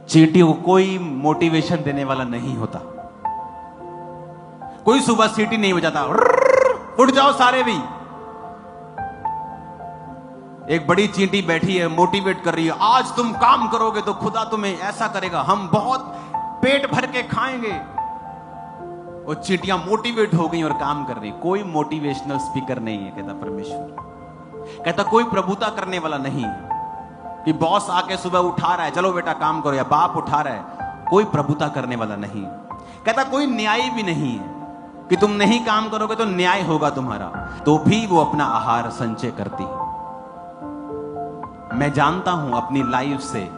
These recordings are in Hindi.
चींटियों को कोई मोटिवेशन देने वाला नहीं होता। कोई सुबह सीटी नहीं बजाता, उठ जाओ सारे भी। एक बड़ी चींटी बैठी है, मोटिवेट कर रही है, आज तुम काम करोगे तो खुदा तुम्हें ऐसा करेगा, हम बहुत पेट भर के खाएंगे। वो चींटियां मोटिवेट हो गई और काम कर रही। कोई मोटिवेशनल स्पीकर नहीं है, कहता परमेश्वर। कहता कोई प्रभुता करने वाला नहीं है कि बॉस आके सुबह उठा रहा है, चलो बेटा काम करो, या बाप उठा रहा है। कोई प्रभुता करने वाला नहीं। कहता कोई न्याय भी नहीं है कि तुम नहीं काम करोगे तो न्याय होगा तुम्हारा, तो भी वो अपना आहार संचय करती। मैं जानता हूं अपनी लाइफ से,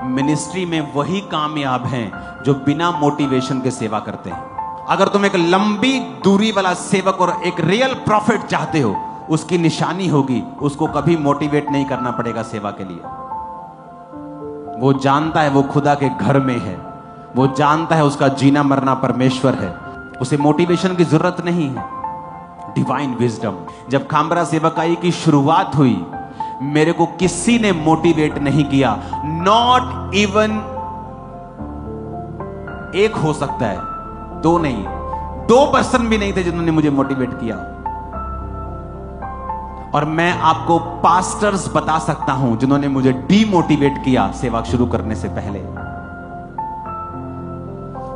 मिनिस्ट्री में वही कामयाब हैं जो बिना मोटिवेशन के सेवा करते हैं। अगर तुम एक लंबी दूरी वाला सेवक और एक रियल प्रॉफिट चाहते हो, उसकी निशानी होगी उसको कभी मोटिवेट नहीं करना पड़ेगा सेवा के लिए। वो जानता है वो खुदा के घर में है, वो जानता है उसका जीना मरना परमेश्वर है, उसे मोटिवेशन की जरूरत नहीं है। Divine wisdom. जब खामरा सेवकाई की शुरुआत हुई, मेरे को किसी ने मोटिवेट नहीं किया, नॉट इवन एक, हो सकता है दो नहीं, 2% भी नहीं थे जिन्होंने मुझे मोटिवेट किया। और मैं आपको पास्टर्स बता सकता हूं जिन्होंने मुझे डीमोटिवेट किया सेवा शुरू करने से पहले।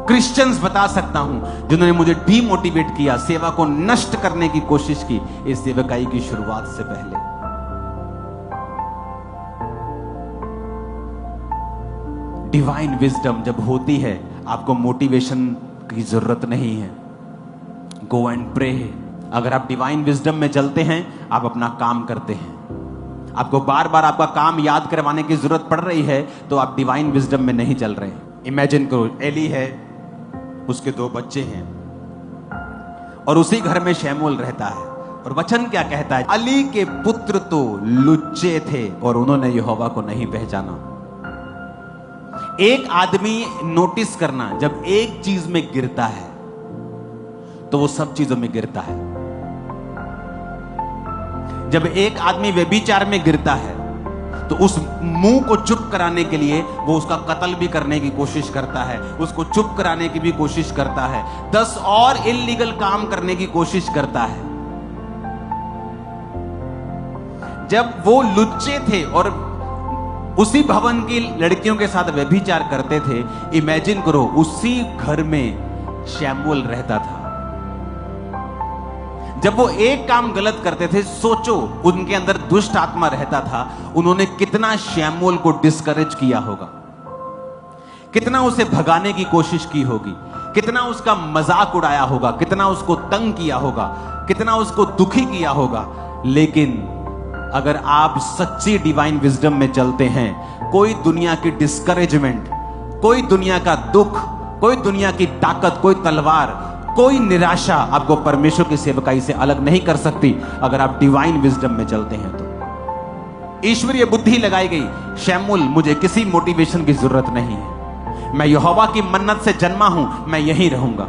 क्रिश्चियंस बता सकता हूं जिन्होंने मुझे डीमोटिवेट किया, सेवा को नष्ट करने की कोशिश की इस सेवकाई की शुरुआत से पहले। डिवाइन विजडम जब होती है, आपको मोटिवेशन की जरूरत नहीं है। Go and pray. अगर आप डिवाइन विजडम में चलते हैं, आप अपना काम करते हैं। आपको बार बार आपका काम याद करवाने की जरूरत पड़ रही है, तो आप डिवाइन विजडम में नहीं चल रहे हैं। इमेजिन करो, एली है, उसके 2 बच्चे हैं और उसी घर में शमूएल रहता है। और वचन क्या कहता है? अली के पुत्र तो लुच्चे थे और उन्होंने यहोवा को नहीं पहचाना। एक आदमी नोटिस करना, जब एक चीज में गिरता है तो वो सब चीजों में गिरता है। जब एक आदमी व्यभिचार में गिरता है तो उस मुंह को चुप कराने के लिए वो उसका कत्ल भी करने की कोशिश करता है, उसको चुप कराने की भी कोशिश करता है, 10 और इल्लीगल काम करने की कोशिश करता है। जब वो लुच्चे थे और उसी भवन की लड़कियों के साथ व्यभिचार करते थे, इमेजिन करो उसी घर में शमूएल रहता था। जब वो एक काम गलत करते थे, सोचो उनके अंदर दुष्ट आत्मा रहता था, उन्होंने कितना शमूएल को डिस्करेज किया होगा, कितना उसे भगाने की कोशिश की होगी, कितना उसका मजाक उड़ाया होगा, कितना उसको तंग किया होगा, कितना उसको दुखी किया होगा। लेकिन अगर आप सच्ची डिवाइन विजडम में चलते हैं, कोई दुनिया की डिस्करेजमेंट, कोई दुनिया का दुख, कोई दुनिया की ताकत, कोई तलवार, कोई निराशा आपको परमेश्वर की सेवकाई से अलग नहीं कर सकती। अगर आप डिवाइन विजडम में चलते हैं तो ईश्वरीय बुद्धि लगाई गई, शमूएल मुझे किसी मोटिवेशन की जरूरत नहीं है, मैं यहोवा की मन्नत से जन्मा हूं, मैं यहीं रहूंगा।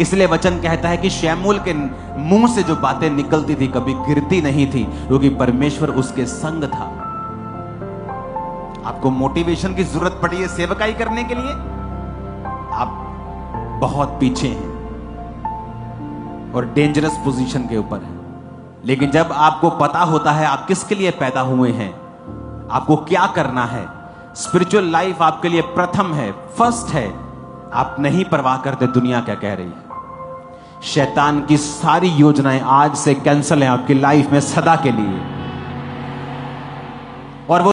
इसलिए वचन कहता है कि शमूएल के मुंह से जो बातें निकलती थी कभी गिरती नहीं थी, क्योंकि परमेश्वर उसके संग था। आपको मोटिवेशन की जरूरत पड़ी है सेवकाई करने के लिए, आप बहुत पीछे हैं और डेंजरस पोजीशन के ऊपर है। लेकिन जब आपको पता होता है आप किसके लिए पैदा हुए हैं, आपको क्या करना है, स्पिरिचुअल लाइफ आपके लिए प्रथम है, फर्स्ट है, आप नहीं परवाह करते दुनिया क्या कह रही है। शैतान की सारी योजनाएं आज से कैंसिल हैं आपकी लाइफ में सदा के लिए। और वो